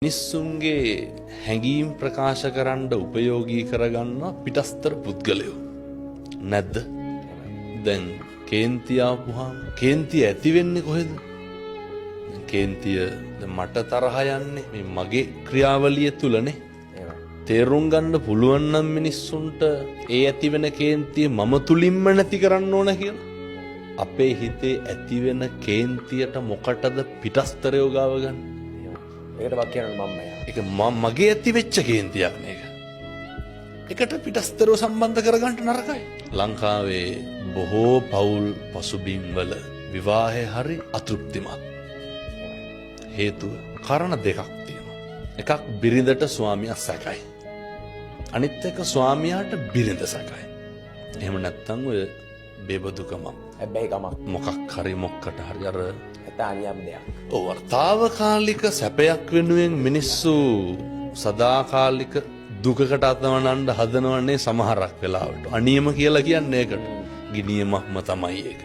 මිනිස්සුන්ගේ හැඟීම් ප්‍රකාශ කරන්න උපයෝගී කරගන්න පිටස්තර පුද්ගලයෝ නැද්ද? දැන් කේන්තිය ආපුහම කේන්තිය ඇති වෙන්නේ කොහෙද? කේන්තිය මට තරහ යන්නේ මේ මගේ ක්‍රියාවලිය තුලනේ. තේරුම් ගන්න පුළුවන් නම් මිනිස්සුන්ට ඒ ඇති වෙන කේන්තිය මම තුලින්ම නැති කරන්න ඕන කියලා. අපේ හිතේ ඇති වෙන කේන්තියට මොකටද පිටස්තරයෝ ගාව ගන්න? ඒකට වක් කියනවා මම යා. ඒක මගේ ඇති වෙච්ච කේන්තියක් මේක. එකට පිටස්තරව සම්බන්ධ කරගන්න නරකයි. ලංකාවේ බොහෝ පවුල් පසුබිම් වල විවාහය හරි අතෘප්තිමත්. හේතුව කාරණා දෙකක් තියෙනවා. එකක් බිරිඳට ස්වාමියා සැකයි. අනිත් එක ස්වාමියාට බිරිඳ සැකයි. එහෙම නැත්නම් ඔය බේබදුකම හැබැයි කමක් මොකක් හරි මොක්කට හරි අර ඇතානියම් දෙයක්. තාවකාලික සැපයක් වෙනුවෙන් මිනිස්සු සදාකාලික දුකකට අතවනන්න හදනවන්නේ සමහරක් වෙලාවට. අනියම කියලා කියන්නේ ඒකට. ගිනියමක්ම තමයි ඒක.